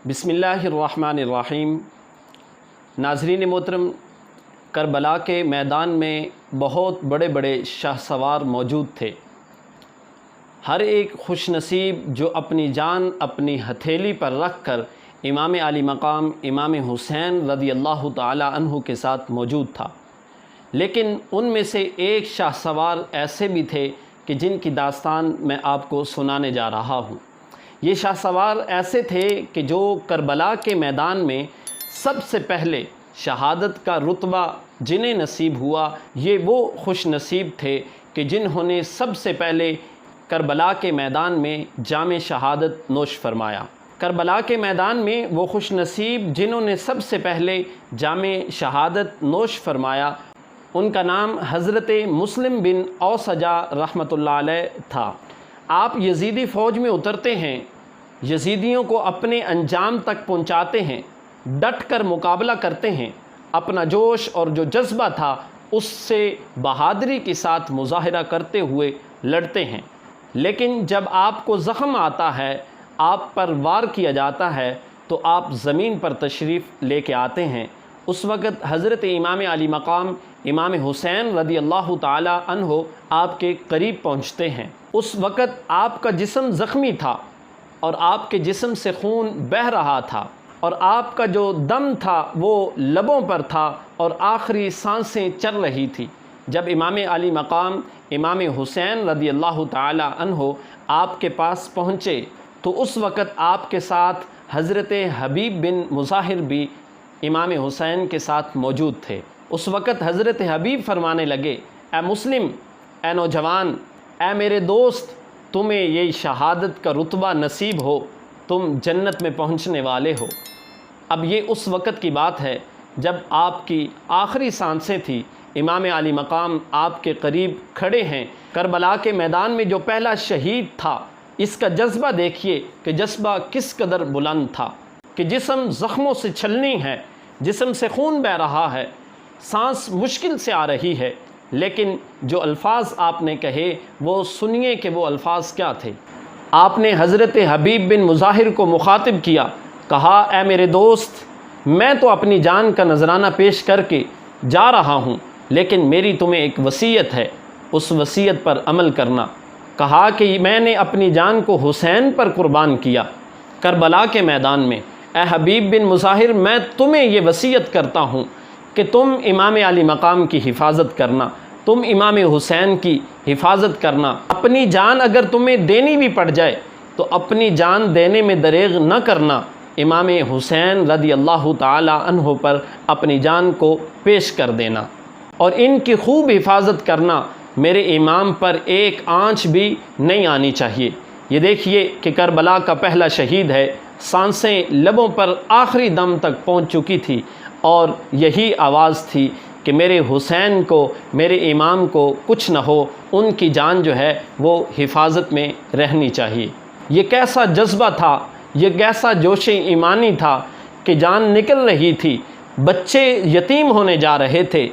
بسم اللہ الرحمن الرحیم۔ ناظرین محترم، کربلا کے میدان میں بہت بڑے بڑے شاہ سوار موجود تھے۔ ہر ایک خوش نصیب جو اپنی جان اپنی ہتھیلی پر رکھ کر امام علی مقام امام حسین رضی اللہ تعالی عنہ کے ساتھ موجود تھا، لیکن ان میں سے ایک شاہ سوار ایسے بھی تھے کہ جن کی داستان میں آپ کو سنانے جا رہا ہوں۔ یہ شاہ سوار ایسے تھے کہ جو کربلا کے میدان میں سب سے پہلے شہادت کا رتبہ جنہیں نصیب ہوا، یہ وہ خوش نصیب تھے کہ جنہوں نے سب سے پہلے کربلا کے میدان میں جام شہادت نوش فرمایا۔ کربلا کے میدان میں وہ خوش نصیب جنہوں نے سب سے پہلے جام شہادت نوش فرمایا، ان کا نام حضرت مسلم بن اوسجہ رحمۃ اللہ علیہ تھا۔ آپ یزیدی فوج میں اترتے ہیں، یزیدیوں کو اپنے انجام تک پہنچاتے ہیں، ڈٹ کر مقابلہ کرتے ہیں، اپنا جوش اور جو جذبہ تھا اس سے بہادری کے ساتھ مظاہرہ کرتے ہوئے لڑتے ہیں۔ لیکن جب آپ کو زخم آتا ہے، آپ پر وار کیا جاتا ہے، تو آپ زمین پر تشریف لے کے آتے ہیں۔ اس وقت حضرت امام علی مقام امام حسین رضی اللہ تعالی عنہ آپ کے قریب پہنچتے ہیں۔ اس وقت آپ کا جسم زخمی تھا اور آپ کے جسم سے خون بہہ رہا تھا، اور آپ کا جو دم تھا وہ لبوں پر تھا اور آخری سانسیں چل رہی تھی۔ جب امام علی مقام امام حسین رضی اللہ تعالی عنہ آپ کے پاس پہنچے تو اس وقت آپ کے ساتھ حضرت حبیب بن مظاہر بھی امام حسین کے ساتھ موجود تھے۔ اس وقت حضرت حبیب فرمانے لگے، اے مسلم، اے نوجوان، اے میرے دوست، تمہیں یہ شہادت کا رتبہ نصیب ہو، تم جنت میں پہنچنے والے ہو۔ اب یہ اس وقت کی بات ہے جب آپ کی آخری سانسیں تھیں، امام علی مقام آپ کے قریب کھڑے ہیں۔ کربلا کے میدان میں جو پہلا شہید تھا، اس کا جذبہ دیکھیے کہ جذبہ کس قدر بلند تھا، کہ جسم زخموں سے چھلنی ہے، جسم سے خون بہہ رہا ہے، سانس مشکل سے آ رہی ہے، لیکن جو الفاظ آپ نے کہے وہ سنیے کہ وہ الفاظ کیا تھے۔ آپ نے حضرت حبیب بن مظاہر کو مخاطب کیا، کہا، اے میرے دوست، میں تو اپنی جان کا نذرانہ پیش کر کے جا رہا ہوں، لیکن میری تمہیں ایک وصیت ہے، اس وصیت پر عمل کرنا۔ کہا کہ میں نے اپنی جان کو حسین پر قربان کیا کربلا کے میدان میں۔ اے حبیب بن مظاہر، میں تمہیں یہ وصیت کرتا ہوں کہ تم امام علی مقام کی حفاظت کرنا، تم امام حسین کی حفاظت کرنا۔ اپنی جان اگر تمہیں دینی بھی پڑ جائے تو اپنی جان دینے میں دریغ نہ کرنا، امام حسین رضی اللہ تعالی عنہ پر اپنی جان کو پیش کر دینا، اور ان کی خوب حفاظت کرنا۔ میرے امام پر ایک آنچ بھی نہیں آنی چاہیے۔ یہ دیکھیے کہ کربلا کا پہلا شہید ہے، سانسیں لبوں پر آخری دم تک پہنچ چکی تھی، اور یہی آواز تھی کہ میرے حسین کو، میرے امام کو کچھ نہ ہو، ان کی جان جو ہے وہ حفاظت میں رہنی چاہیے۔ یہ کیسا جذبہ تھا، یہ کیسا جوش ایمانی تھا کہ جان نکل رہی تھی، بچے یتیم ہونے جا رہے تھے،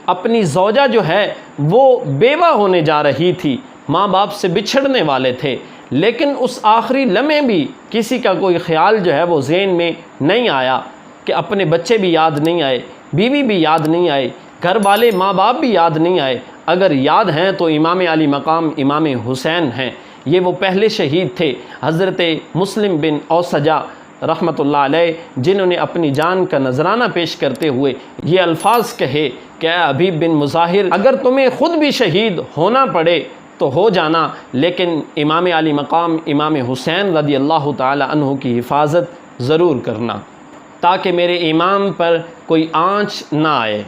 اپنی زوجہ جو ہے وہ بیوہ ہونے جا رہی تھی، ماں باپ سے بچھڑنے والے تھے، لیکن اس آخری لمحے بھی کسی کا کوئی خیال جو ہے وہ ذہن میں نہیں آیا کہ اپنے بچے بھی یاد نہیں آئے، بیوی بھی یاد نہیں آئے، گھر والے ماں باپ بھی یاد نہیں آئے۔ اگر یاد ہیں تو امام علی مقام امام حسین ہیں۔ یہ وہ پہلے شہید تھے، حضرت مسلم بن اوسجہ رحمۃ اللہ علیہ، جنہوں نے اپنی جان کا نذرانہ پیش کرتے ہوئے یہ الفاظ کہے کہ اے حبیب بن مظاہر، اگر تمہیں خود بھی شہید ہونا پڑے تو ہو جانا، لیکن امام علی مقام امام حسین رضی اللہ تعالی عنہ کی حفاظت ضرور کرنا، تاکہ میرے امام پر کوئی آنچ نہ آئے۔